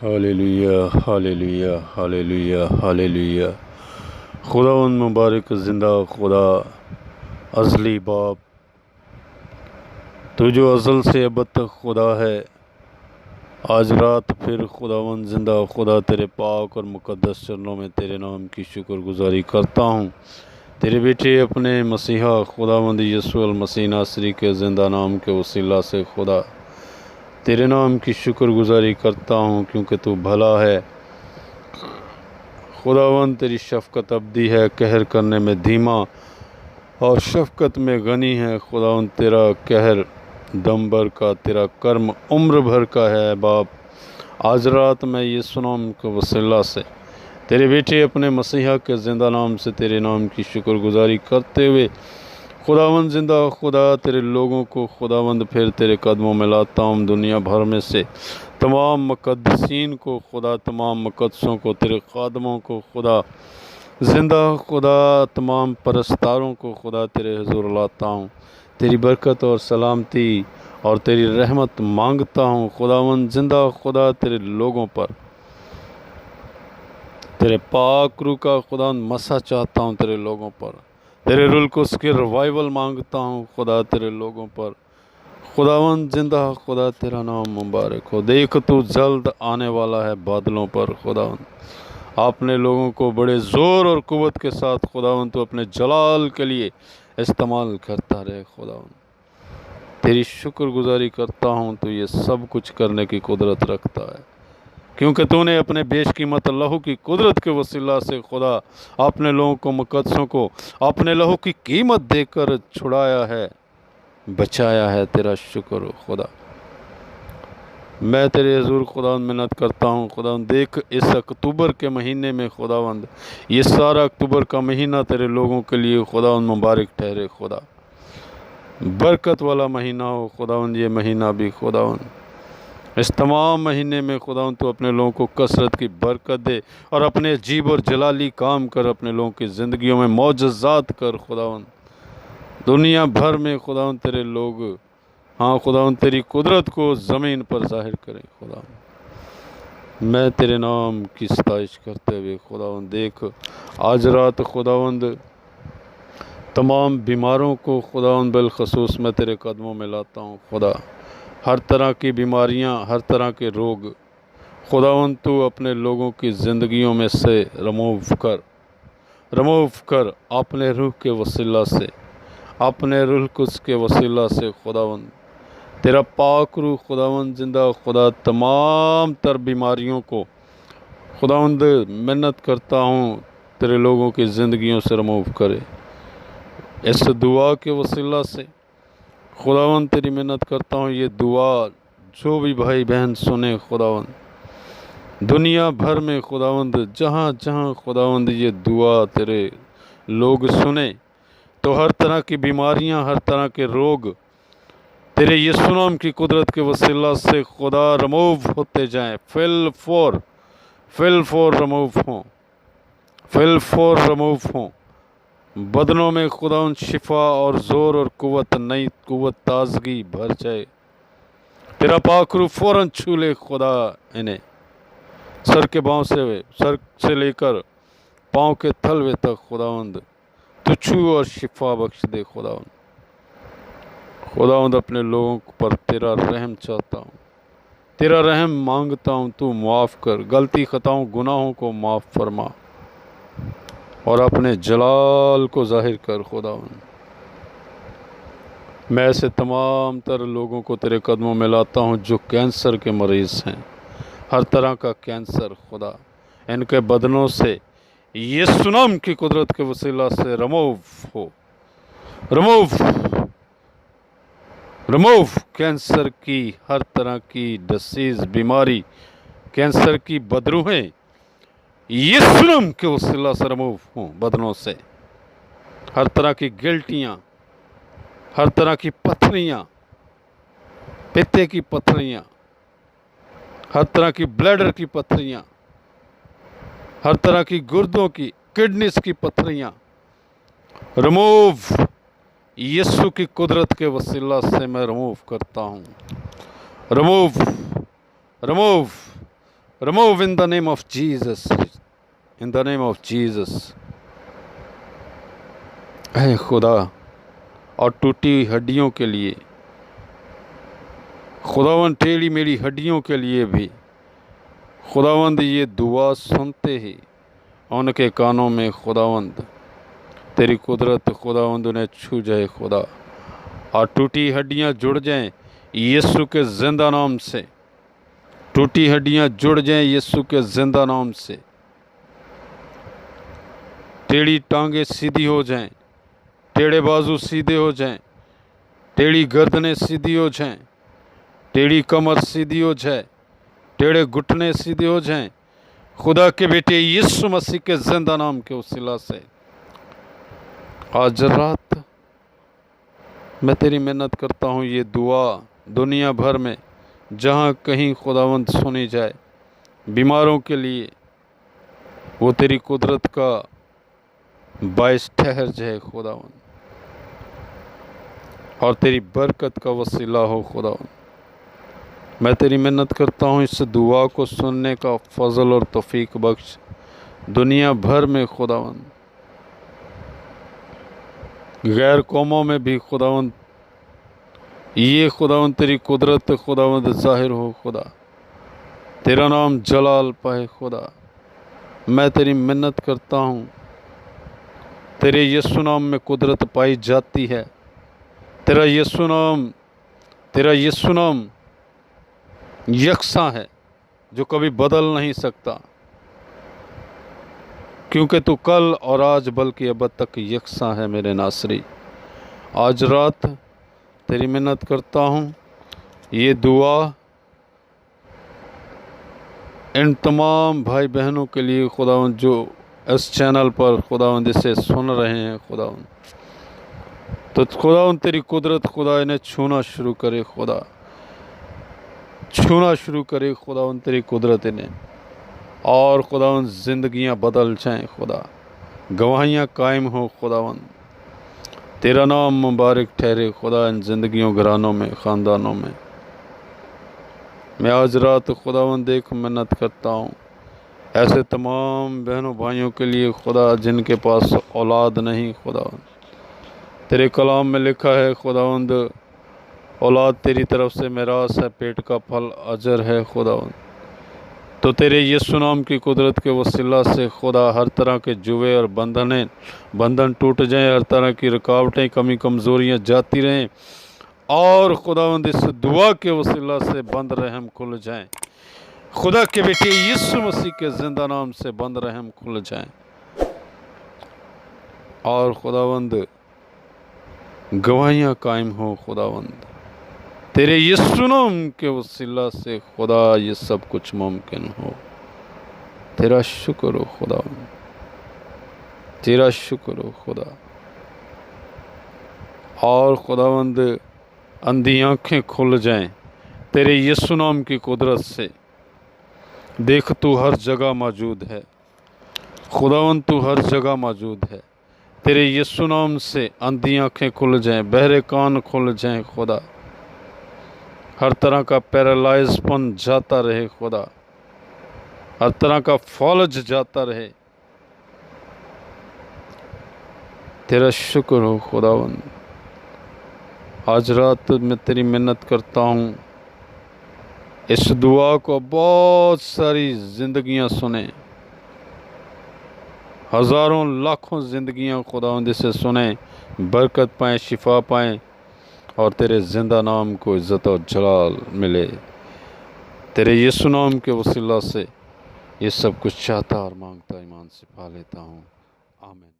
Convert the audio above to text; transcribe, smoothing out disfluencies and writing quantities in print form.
Hallelujah hallelujah hallelujah hallelujah. खुदावंद मुबारक ज़िंदा खुदा अज़ली बाप, तू जो अज़ल से अब तक खुदा है, आज रात फिर खुदावंद ज़िंदा खुदा तेरे पाक और मुक़द्दस चरणों में तेरे नाम की शुक्रगुज़ारी करता हूँ। तेरे बेटे अपने मसीहा खुदावंद यीशु अल मसीह नासरी के ज़िंदा नाम के वसीला से खुदा तेरे नाम की शुक्रगुज़ारी करता हूँ, क्योंकि तू भला है। खुदावंद तेरी शफ़क़त अब्दी है, कहर करने में धीमा और शफ़क़त में गनी है। खुदावंद तेरा कहर दम भर का, तेरा कर्म उम्र भर का है। बाप, आज रात मैं यीशु नाम के वसीला से तेरे बेटे अपने मसीहा के ज़िंदा नाम से तेरे नाम की शुक्रगुज़ारी करते हुए खुदावंद ज़िंदा खुदा तेरे लोगों को खुदावंद फिर तेरे कदमों में लाता हूँ। दुनिया भर में से तमाम मुक़द्दसीन को खुदा, तमाम मुक़द्दसों को, तेरे ख़ादमों को खुदा ज़िंदा खुदा, तमाम परस्तारों को खुदा तेरे हुज़ूर लाता हूँ। तेरी बरकत और सलामती और तेरी रहमत मांगता हूँ। खुदावंद ज़िंदा खुदा तेरे लोगों पर तेरे पाक रूह का खुदा मसा चाहता हूँ। तेरे लोगों पर तेरे रुल को उसके रिवाइवल मांगता हूँ। खुदा तेरे लोगों पर खुदावंद ज़िंदा खुदा तेरा नाम मुबारक हो। देख तू जल्द आने वाला है बादलों पर। खुदावंद आपने लोगों को बड़े ज़ोर और कुव्वत के साथ खुदावंद तो अपने जलाल के लिए इस्तेमाल करता रहे। खुदावंद तेरी शुक्रगुज़ारी करता हूँ, तो ये सब कुछ करने की कुदरत रखता है, क्योंकि तूने अपने बेशकीमत लहू की कुदरत के वसीला से खुदा अपने लोगों को, मुक़द्दसों को अपने लहू की कीमत देकर छुड़ाया है, बचाया है। तेरा शुक्र हो खुदा। मैं तेरे हुज़ूर खुदावंद मिन्नत करता हूँ। खुदावंद देख इस अक्टूबर के महीने में खुदावंद ये सारा अक्टूबर का महीना तेरे लोगों के लिए खुदावंद मुबारक ठहरे। खुदा बरकत वाला महीना हो खुदावंद। ये महीना भी खुदावंद, इस तमाम महीने में खुदावंद तो अपने लोगों को कसरत की बरकत दे और अपने अजीब और जलाली काम कर, अपने लोगों की ज़िंदगियों में मौजज़ात कर। खुदावंद दुनिया भर में खुदावंद तेरे लोग, हाँ खुदावंद तेरी कुदरत को ज़मीन पर ज़ाहिर करें। खुदावंद मैं तेरे नाम की सताइश करते हुए खुदावंद देख आज रात खुदावंद तमाम बीमारों को खुदावंद बिलखसूस मैं तेरे कदमों में लाता हूँ। खुदा हर तरह की बीमारियाँ, हर तरह के रोग खुदावंद तू अपने लोगों की ज़िंदगियों में से रिमूव कर अपने रूह के वसीला से, अपने रूह कुछ के वसीला से। खुदावंद तेरा पाक रूह खुदावंद ज़िंदा खुदा तमाम तर बीमारियों को खुदावंद मिन्नत करता हूँ तेरे लोगों की ज़िंदगियों से रिमूव करे। इस दुआ के वसीला से खुदावंद तेरी मिन्नत करता हूँ, ये दुआ जो भी भाई बहन सुने खुदावंद दुनिया भर में खुदावंद जहाँ जहाँ खुदावंद ये दुआ तेरे लोग सुने, तो हर तरह की बीमारियाँ, हर तरह के रोग तेरे यीशु नाम की कुदरत के वसीला से खुदा रिमूव होते जाएं। फिल फोर रिमूव हों, फिल फोर रिमूव हों। बदनों में खुदावंद शिफा और ज़ोर और कुव्वत, नई कुव्वत, ताजगी भर जाए। तेरा पाक रूह फ़ौरन छू ले खुदा इन्हें, सर से लेकर पाँव के तलवे तक खुदावंद तू छू और शिफा बख्श दे। खुदावंद अपने लोगों पर तेरा रहम चाहता हूँ, तेरा रहम मांगता हूँ। तू माफ़ कर, गलती खताओं गुनाहों को माफ़ फरमा और अपने जलाल को ज़ाहिर कर। खुदावंद मैं ऐसे तमाम तर लोगों को तेरे कदमों में लाता हूँ जो कैंसर के मरीज़ हैं, हर तरह का कैंसर खुदा इनके बदनों से यीशु नाम की कुदरत के वसीला से रिमूव कैंसर की हर तरह की डिसीज़, बीमारी, कैंसर की बदरूहें यीशु नाम के वसीला से रिमूव हों बदनों से। हर तरह की गिल्टियाँ, हर तरह की पथरियाँ, पित्ते की पथरियाँ, हर तरह की ब्लैडर की पथरियाँ, हर तरह की गुर्दों की, किडनीज की पथरियाँ रिमूव यीशु की कुदरत के वसीला से मैं रिमूव करता हूँ। Remove in the name of Jesus, in the name of Jesus. है खुदा, और टूटी हड्डियों के लिए खुदावंद, टेढ़ी मेरी हड्डियों के लिए भी खुदावंद ये दुआ सुनते ही उनके कानों में खुदावंद तेरी कुदरत खुदावंद उन्हें छू जाए खुदा, और टूटी हड्डियां जुड़ जाएं यीशु के जिंदा नाम से। टूटी हड्डियां जुड़ जाएं यीशु के जिंदा नाम से। टेढ़ी टांगे सीधी हो जाएं, टेढ़े बाजू सीधे हो जाएं, टेढ़ी गर्दनें सीधी हो जाएं, टेढ़ी कमर सीधी हो जाए, टेढ़े घुटने सीधे हो जाएं खुदा के बेटे यीशु मसीह के जिंदा नाम के उसीला से। आज रात मैं तेरी मेहनत करता हूँ, ये दुआ दुनिया भर में जहाँ कहीं खुदावंद सुनी जाए, बीमारों के लिए वो तेरी कुदरत का बायस ठहर जाए खुदावंद, और तेरी बरकत का वसीला हो खुदावंद। मैं तेरी मेहनत करता हूँ, इस दुआ को सुनने का फजल और तौफीक बख्श दुनिया भर में खुदावंद, गैर कौमों में भी खुदावंद ये खुदावंद तेरी कुदरत खुदावंद जाहिर हो खुदा, तेरा नाम जलाल पाए खुदा। मैं तेरी मेहनत करता हूँ, तेरे यीशु नाम में कुदरत पाई जाती है। तेरा यीशु नाम यकसा है, जो कभी बदल नहीं सकता, क्योंकि तू कल और आज बल्कि अब तक यकसा है मेरे नासरी। आज रात तेरी मेहनत करता हूँ, ये दुआ इन तमाम भाई बहनों के लिए खुदावंद जो इस चैनल पर खुदावंद इसे सुन रहे हैं खुदावंद, तो खुदावंद तेरी कुदरत खुदा इन्हें छूना शुरू करे खुदा, छूना शुरू करे खुदावंद तेरी कुदरत इन्हें, और खुदावंद ज़िंदगियां बदल जाएं खुदा, गवाहियां कायम हो खुदावंद, तेरा नाम मुबारक ठहरे खुदा इन ज़िंदगियों, घरानों में, ख़ानदानों में। मैं आज रात खुदावंद एक मेहनत करता हूँ ऐसे तमाम बहनों भाइयों के लिए खुदा जिनके पास औलाद नहीं खुदावंद, तेरे कलाम में लिखा है खुदावंद औलाद तेरी तरफ से मिरास है, पेट का फल अजर है खुदावंद। तो तेरे यीशु नाम की कुदरत के वसीला से खुदा हर तरह के जुए और बंधन टूट जाएं, हर तरह की रुकावटें कमी कमज़ोरियाँ जाती रहें, और खुदावंद इस दुआ के वसीला से बंद रहम खुल जाएं, खुदा के बेटे यीशु मसीह के जिंदा नाम से बंद रहम खुल जाएं, और खुदावंद गवाहियाँ कायम हो खुदावंद, तेरे यीशु नाम के वसीला से खुदा ये सब कुछ मुमकिन हो। तेरा शुक्र हो खुदावंद, तेरा शुक्र हो खुदा। और खुदावंद अंधी आँखें खुल जाएं तेरे यीशु नाम की कुदरत से। देख तू हर जगह मौजूद है खुदावंद, तू हर जगह मौजूद है। तेरे यीशु नाम से अंधी आँखें खुल जाएं, बहरे कान खुल जाएं खुदा, हर तरह का पैरालाइजपन जाता रहे खुदा, हर तरह का फौलज जाता रहे। तेरा शुक्र हो खुदावंद। आज रात मैं तेरी मेहनत करता हूँ, इस दुआ को बहुत सारी ज़िंदगियाँ सुने, हज़ारों लाखों ज़िंदगियाँ खुदावंद इसे सुने, बरकत पाएँ, शिफा पाएँ, और तेरे ज़िंदा नाम को इज़्ज़त और जलाल मिले। तेरे यीशु नाम के वसीला से ये सब कुछ चाहता और मांगता ईमान से पा लेता हूँ। आमीन।